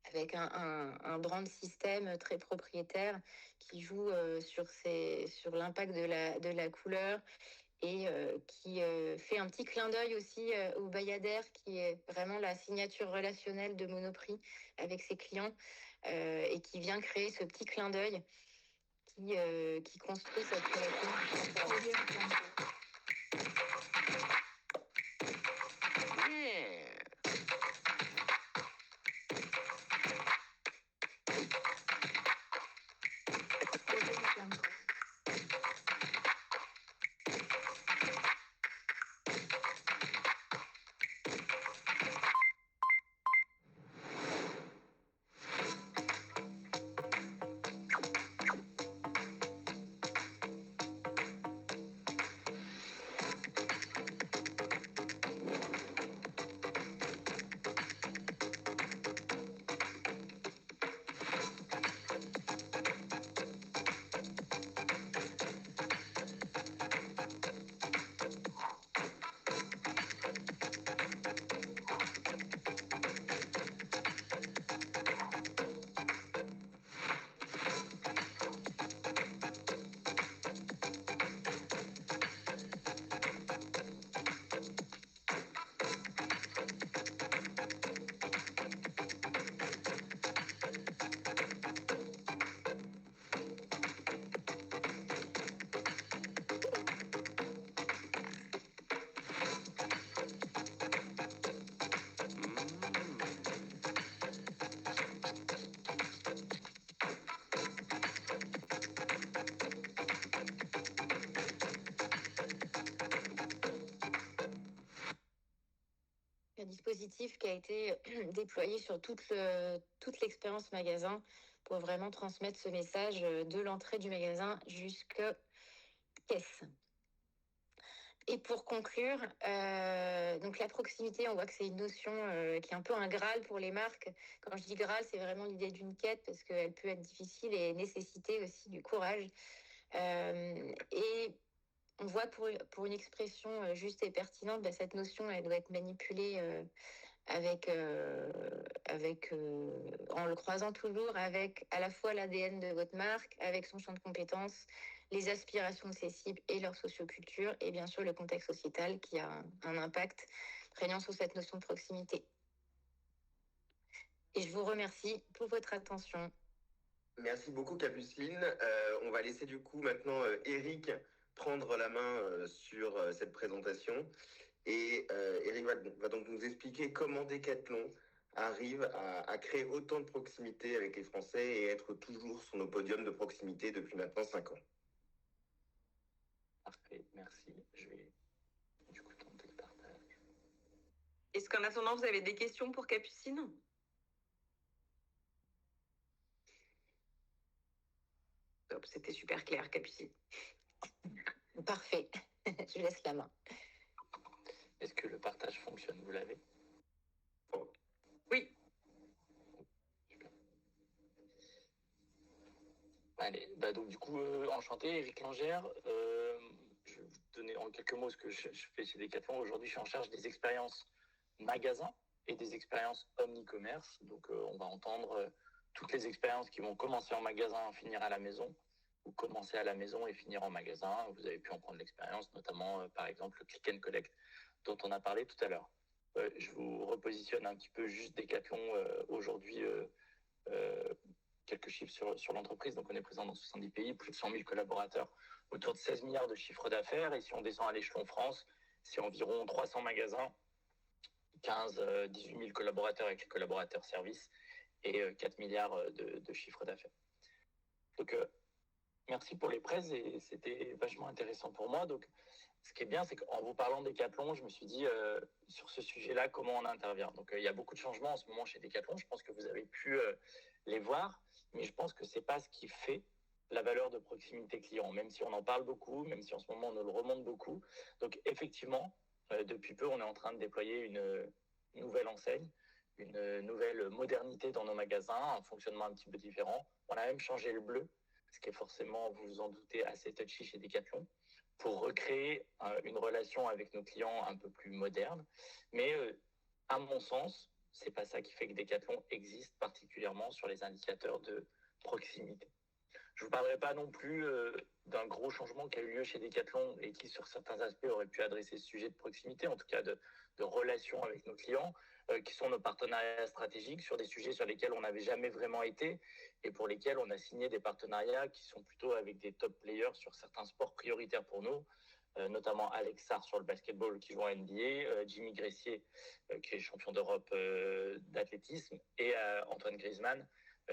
avec un brand système très propriétaire qui joue sur l'impact de la couleur et qui fait un petit clin d'œil aussi au Bayadère, qui est vraiment la signature relationnelle de Monoprix avec ses clients et qui vient créer ce petit clin d'œil qui construit cette relation. dispositif qui a été déployé sur toute l'expérience magasin pour vraiment transmettre ce message de l'entrée du magasin jusqu'à caisse. Et pour conclure, donc la proximité, on voit que c'est une notion qui est un peu un Graal pour les marques. Quand je dis Graal, c'est vraiment l'idée d'une quête parce qu'elle peut être difficile et nécessiter aussi du courage. Et on voit pour une expression juste et pertinente, cette notion, elle doit être manipulée en le croisant toujours avec à la fois l'ADN de votre marque, avec son champ de compétences, les aspirations de ses cibles et leur socioculture, et bien sûr le contexte sociétal qui a un impact prégnant sur cette notion de proximité. Et je vous remercie pour votre attention. Merci beaucoup, Capucine. On va laisser du coup maintenant Eric prendre la main sur cette présentation. Et Eric va donc nous expliquer comment Decathlon arrive à créer autant de proximité avec les Français et être toujours sur nos podiums de proximité depuis maintenant 5 ans. Parfait, merci. Je vais du coup tenter le partage. Est-ce qu'en attendant, vous avez des questions pour Capucine? Top, c'était super clair, Capucine. Parfait, je laisse la main. Est-ce que le partage fonctionne? Vous l'avez? Oui. Super. Allez, donc du coup, enchanté, Eric Langère. Je vais vous donner en quelques mots ce que je fais chez Decathlon. Aujourd'hui, je suis en charge des expériences magasins et des expériences omni-commerce. Donc, on va entendre toutes les expériences qui vont commencer en magasin, finir à la maison, ou commencer à la maison et finir en magasin. Vous avez pu en prendre l'expérience, notamment, par exemple, le click and collect dont on a parlé tout à l'heure. Je vous repositionne un petit peu juste Decathlon aujourd'hui, quelques chiffres sur l'entreprise. Donc, on est présent dans 70 pays, plus de 100 000 collaborateurs, autour de 16 milliards de chiffre d'affaires. Et si on descend à l'échelon France, c'est environ 300 magasins, 18 000 collaborateurs avec les collaborateurs services et 4 milliards de chiffre d'affaires. Donc, merci pour les presse et c'était vachement intéressant pour moi. Donc, ce qui est bien, c'est qu'en vous parlant de Decathlon, je me suis dit sur ce sujet-là, comment on intervient. Donc, il y a beaucoup de changements en ce moment chez Decathlon. Je pense que vous avez pu les voir, mais je pense que c'est pas ce qui fait la valeur de proximité client, même si on en parle beaucoup, même si en ce moment on nous le remonte beaucoup. Donc, effectivement, depuis peu, on est en train de déployer une nouvelle enseigne, une nouvelle modernité dans nos magasins, un fonctionnement un petit peu différent. On a même changé le bleu, ce qui est forcément, vous vous en doutez, assez touchy chez Decathlon, pour recréer une relation avec nos clients un peu plus moderne. Mais à mon sens, c'est pas ça qui fait que Decathlon existe particulièrement sur les indicateurs de proximité. Je ne vous parlerai pas non plus d'un gros changement qui a eu lieu chez Decathlon et qui, sur certains aspects, aurait pu adresser ce sujet de proximité, en tout cas de relation avec nos clients, qui sont nos partenariats stratégiques sur des sujets sur lesquels on n'avait jamais vraiment été et pour lesquels on a signé des partenariats qui sont plutôt avec des top players sur certains sports prioritaires pour nous, notamment Alex Sarr sur le basketball qui joue en NBA, Jimmy Gressier qui est champion d'Europe d'athlétisme et Antoine Griezmann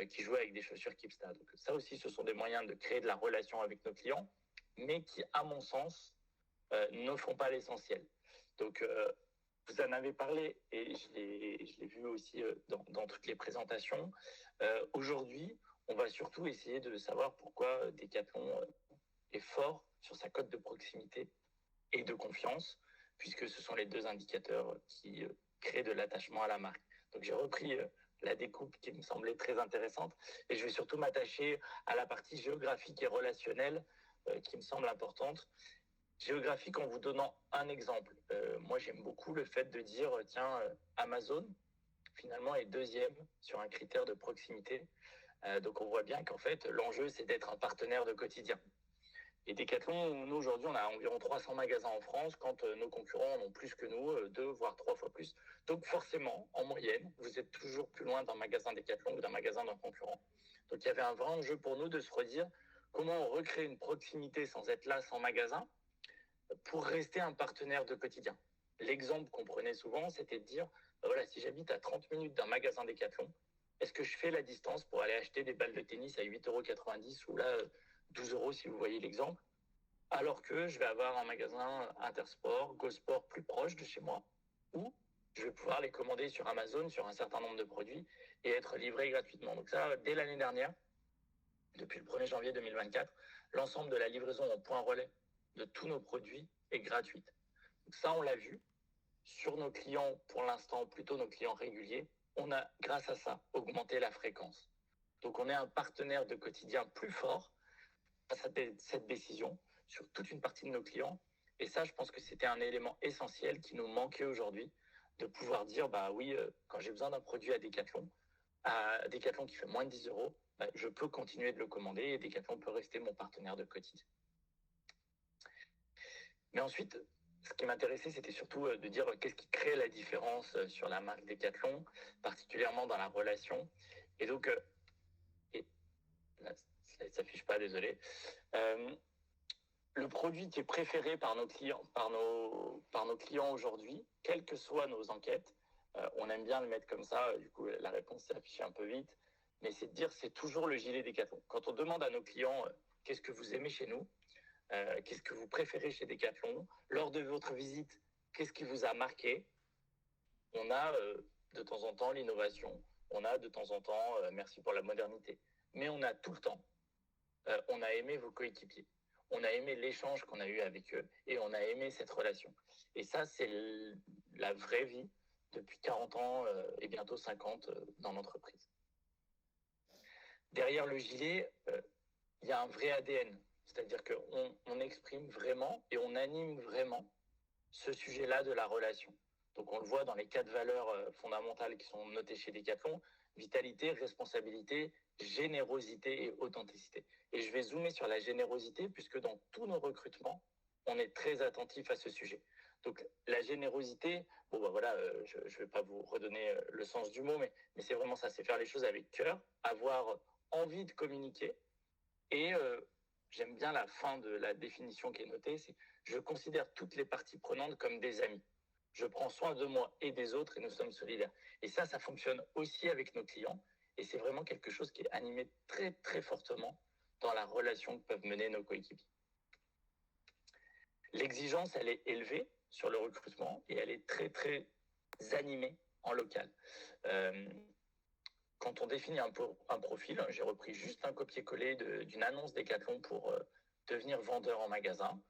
qui joue avec des chaussures Kipsta. Donc ça aussi, ce sont des moyens de créer de la relation avec nos clients, mais qui, à mon sens, ne font pas l'essentiel. Donc, vous en avez parlé et je l'ai vu aussi dans toutes les présentations. Aujourd'hui, on va surtout essayer de savoir pourquoi Decathlon est fort sur sa cote de proximité et de confiance, puisque ce sont les deux indicateurs qui créent de l'attachement à la marque. Donc, j'ai repris la découpe qui me semblait très intéressante et je vais surtout m'attacher à la partie géographique et relationnelle qui me semble importante. Géographique en vous donnant un exemple. Moi, j'aime beaucoup le fait de dire, tiens, Amazon, finalement, est deuxième sur un critère de proximité. Donc, on voit bien qu'en fait, l'enjeu, c'est d'être un partenaire de quotidien. Et Decathlon, nous, aujourd'hui, on a environ 300 magasins en France, quand nos concurrents en ont plus que nous, 2 voire 3 fois plus. Donc, forcément, en moyenne, vous êtes toujours plus loin d'un magasin Decathlon ou d'un magasin d'un concurrent. Donc, il y avait un vrai enjeu pour nous de se redire comment on recrée une proximité sans être là, sans magasin, pour rester un partenaire de quotidien. L'exemple qu'on prenait souvent, c'était de dire, voilà, si j'habite à 30 minutes d'un magasin Decathlon, est-ce que je fais la distance pour aller acheter des balles de tennis à 8,90 € ou là, 12 € si vous voyez l'exemple, alors que je vais avoir un magasin Intersport, GoSport plus proche de chez moi, ou je vais pouvoir les commander sur Amazon sur un certain nombre de produits et être livré gratuitement. Donc ça, dès l'année dernière, depuis le 1er janvier 2024, l'ensemble de la livraison en point relais de tous nos produits est gratuite. Donc ça, on l'a vu. Sur nos clients, pour l'instant, plutôt nos clients réguliers, on a, grâce à ça, augmenté la fréquence. Donc on est un partenaire de quotidien plus fort face à cette décision sur toute une partie de nos clients. Et ça, je pense que c'était un élément essentiel qui nous manquait aujourd'hui, de pouvoir dire, bah oui, quand j'ai besoin d'un produit à Decathlon qui fait moins de 10 euros, bah, je peux continuer de le commander et Decathlon peut rester mon partenaire de quotidien. Mais ensuite, ce qui m'intéressait, c'était surtout de dire qu'est-ce qui crée la différence sur la marque Decathlon, particulièrement dans la relation. Et donc, là, ça ne s'affiche pas, désolé. Le produit qui est préféré par nos clients, par nos clients aujourd'hui, quelles que soient nos enquêtes, on aime bien le mettre comme ça, du coup la réponse s'est affichée un peu vite, mais c'est de dire c'est toujours le gilet Decathlon. Quand on demande à nos clients qu'est-ce que vous aimez chez nous, qu'est-ce que vous préférez chez Decathlon, lors de votre visite, qu'est-ce qui vous a marqué, on a de temps en temps l'innovation, on a de temps en temps merci pour la modernité, mais on a tout le temps, on a aimé vos coéquipiers. On a aimé l'échange qu'on a eu avec eux et on a aimé cette relation. Et ça, c'est la vraie vie depuis 40 ans et bientôt 50 dans l'entreprise. Derrière le gilet, il y a un vrai ADN. C'est-à-dire qu'on exprime vraiment et on anime vraiment ce sujet-là de la relation. Donc on le voit dans les 4 valeurs fondamentales qui sont notées chez Decathlon: vitalité, responsabilité, générosité et authenticité. Et je vais zoomer sur la générosité puisque dans tous nos recrutements, on est très attentif à ce sujet. Donc la générosité, bon bah voilà, je ne vais pas vous redonner le sens du mot, mais c'est vraiment ça, c'est faire les choses avec cœur, avoir envie de communiquer. Et j'aime bien la fin de la définition qui est notée, c'est je considère toutes les parties prenantes comme des amis. Je prends soin de moi et des autres et nous sommes solidaires. Et ça fonctionne aussi avec nos clients. Et c'est vraiment quelque chose qui est animé très, très fortement dans la relation que peuvent mener nos coéquipiers. L'exigence, elle est élevée sur le recrutement et elle est très, très animée en local. Quand on définit un profil, j'ai repris juste un copier-coller d'une annonce Decathlon pour devenir vendeur en magasin.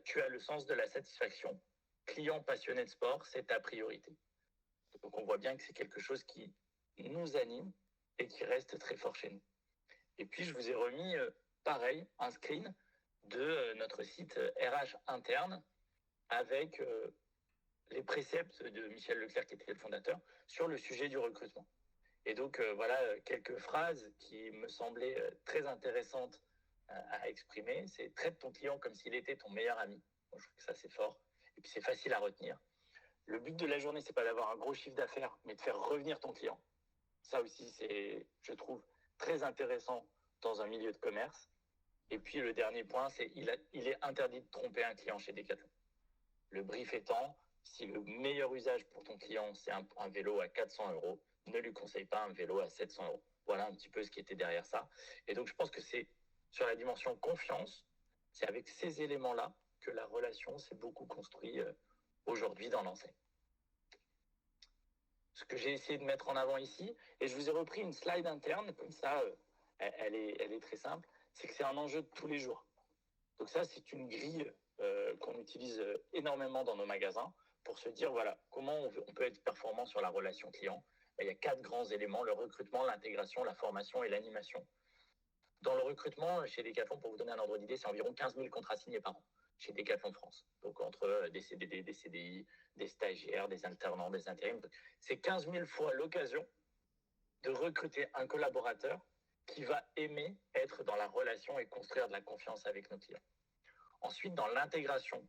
Tu as le sens de la satisfaction. Client passionné de sport, c'est ta priorité. Donc on voit bien que c'est quelque chose qui nous anime et qui reste très fort chez nous. Et puis je vous ai remis, pareil, un screen de notre site RH interne avec les préceptes de Michel Leclerc, qui était le fondateur, sur le sujet du recrutement. Et donc voilà quelques phrases qui me semblaient très intéressantes à exprimer. C'est: traite ton client comme s'il était ton meilleur ami. Bon, je trouve que ça c'est fort. Et puis c'est facile à retenir. Le but de la journée, c'est pas d'avoir un gros chiffre d'affaires, mais de faire revenir ton client. Ça aussi, c'est, je trouve, très intéressant dans un milieu de commerce. Et puis le dernier point, c'est il est interdit de tromper un client chez Decathlon. Le brief étant, si le meilleur usage pour ton client, c'est un vélo à 400 €, ne lui conseille pas un vélo à 700 €. Voilà un petit peu ce qui était derrière ça. Et donc, je pense que c'est sur la dimension confiance, c'est avec ces éléments-là que la relation s'est beaucoup construite aujourd'hui dans l'enseigne. Ce que j'ai essayé de mettre en avant ici, et je vous ai repris une slide interne, comme ça, elle est très simple, c'est que c'est un enjeu de tous les jours. Donc ça, c'est une grille qu'on utilise énormément dans nos magasins pour se dire, voilà, comment on peut être performant sur la relation client. Il y a 4 grands éléments: le recrutement, l'intégration, la formation et l'animation. Dans le recrutement, chez Decathlon, pour vous donner un ordre d'idée, c'est environ 15 000 contrats signés par an chez Decathlon France. Donc entre des CDD, des CDI, des stagiaires, des alternants, des intérims. C'est 15 000 fois l'occasion de recruter un collaborateur qui va aimer être dans la relation et construire de la confiance avec nos clients. Ensuite, dans l'intégration,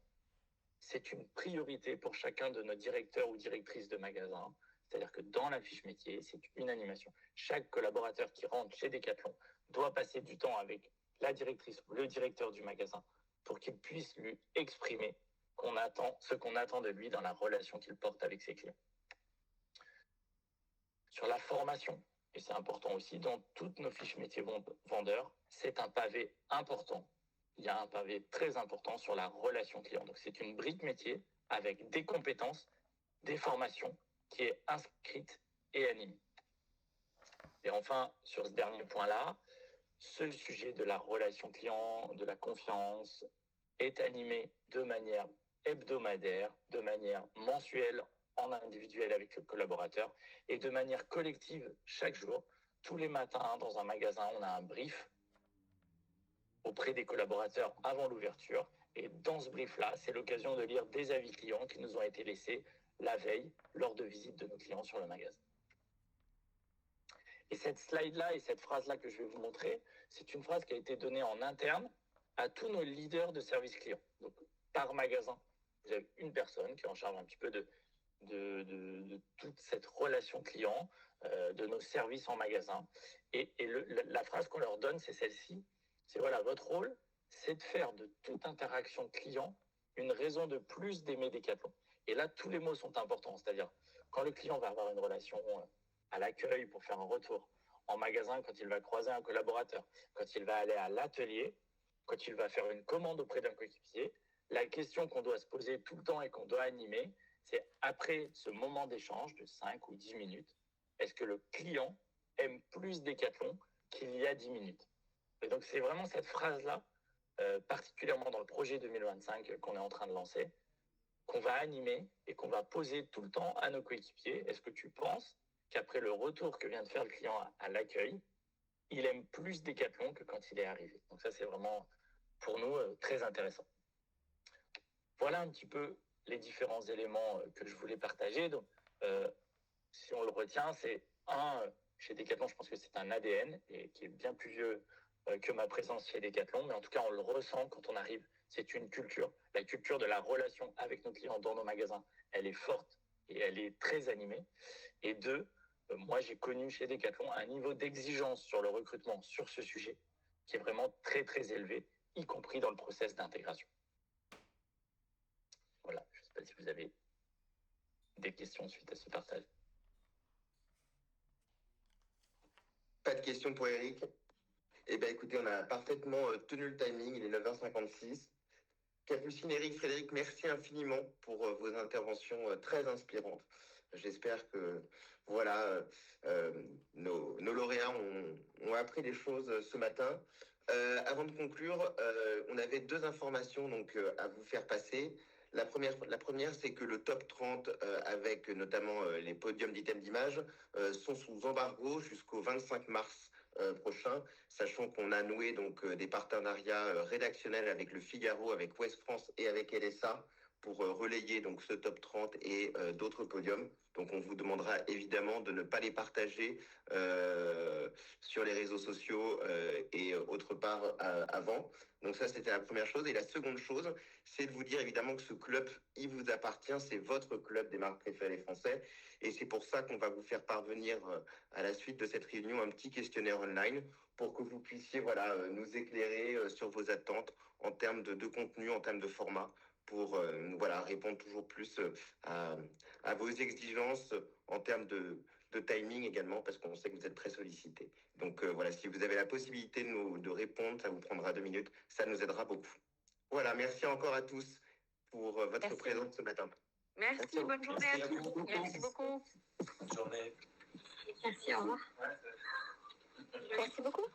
c'est une priorité pour chacun de nos directeurs ou directrices de magasin. C'est-à-dire que dans la fiche métier, c'est une animation. Chaque collaborateur qui rentre chez Decathlon doit passer du temps avec la directrice ou le directeur du magasin pour qu'il puisse lui exprimer ce qu'on attend de lui dans la relation qu'il porte avec ses clients. Sur la formation, et c'est important aussi, dans toutes nos fiches métiers vendeurs, c'est un pavé important. Il y a un pavé très important sur la relation client. Donc c'est une brique métier avec des compétences, des formations qui est inscrite et animée. Et enfin, sur ce dernier point-là, ce sujet de la relation client, de la confiance, est animé de manière hebdomadaire, de manière mensuelle, en individuel avec le collaborateur, et de manière collective chaque jour. Tous les matins, dans un magasin, on a un brief auprès des collaborateurs avant l'ouverture. Et dans ce brief-là, c'est l'occasion de lire des avis clients qui nous ont été laissés la veille lors de visite de nos clients sur le magasin. Et cette slide-là et cette phrase-là que je vais vous montrer, c'est une phrase qui a été donnée en interne à tous nos leaders de service client. Donc, par magasin, vous avez une personne qui est en charge un petit peu de toute cette relation client, de nos services en magasin. Et la phrase qu'on leur donne, c'est celle-ci. C'est voilà, votre rôle, c'est de faire de toute interaction client une raison de plus d'aimer Decathlon. Et là, tous les mots sont importants. C'est-à-dire, quand le client va avoir une relation à l'accueil pour faire un retour, en magasin quand il va croiser un collaborateur, quand il va aller à l'atelier, quand il va faire une commande auprès d'un coéquipier, la question qu'on doit se poser tout le temps et qu'on doit animer, c'est après ce moment d'échange de 5 ou 10 minutes, est-ce que le client aime plus Decathlon qu'il y a 10 minutes? Et donc c'est vraiment cette phrase-là, particulièrement dans le projet 2025 qu'on est en train de lancer, qu'on va animer et qu'on va poser tout le temps à nos coéquipiers. Est-ce que tu penses qu'après le retour que vient de faire le client à l'accueil, il aime plus Decathlon que quand il est arrivé? Donc ça, c'est vraiment, pour nous, très intéressant. Voilà un petit peu les différents éléments que je voulais partager. Donc, si on le retient, c'est chez Decathlon, je pense que c'est un ADN et qui est bien plus vieux que ma présence chez Decathlon, mais en tout cas, on le ressent quand on arrive. C'est une culture. La culture de la relation avec nos clients dans nos magasins, elle est forte et elle est très animée. Et deux, moi, j'ai connu chez Decathlon un niveau d'exigence sur le recrutement sur ce sujet qui est vraiment très, très élevé, y compris dans le process d'intégration. Voilà, je ne sais pas si vous avez des questions suite à ce partage. Pas de questions pour Eric. Eh bien, écoutez, on a parfaitement tenu le timing. Il est 9h56. Capucine, Eric, Frédéric, merci infiniment pour vos interventions très inspirantes. J'espère que voilà, nos lauréats ont appris des choses ce matin. Avant de conclure, on avait deux informations donc, à vous faire passer. La première, c'est que le top 30, avec notamment les podiums d'items d'image, sont sous embargo jusqu'au 25 mars prochain, sachant qu'on a noué donc des partenariats rédactionnels avec le Figaro, avec Ouest France et avec LSA pour relayer donc ce top 30 et d'autres podiums. Donc on vous demandera évidemment de ne pas les partager sur les réseaux sociaux et autre part avant. Donc ça, c'était la première chose. Et la seconde chose, c'est de vous dire évidemment que ce club, il vous appartient, c'est votre club des marques préférées français. Et c'est pour ça qu'on va vous faire parvenir à la suite de cette réunion un petit questionnaire online pour que vous puissiez voilà, nous éclairer sur vos attentes en termes de contenu, en termes de format, pour voilà, répondre toujours plus à vos exigences en termes de timing également, parce qu'on sait que vous êtes très sollicité. Donc voilà, si vous avez la possibilité de répondre, ça vous prendra 2 minutes, ça nous aidera beaucoup. Voilà, merci encore à tous pour votre présence ce matin. Merci, bonne journée à tous. Merci beaucoup. Bonne journée. Merci, au revoir. Merci beaucoup.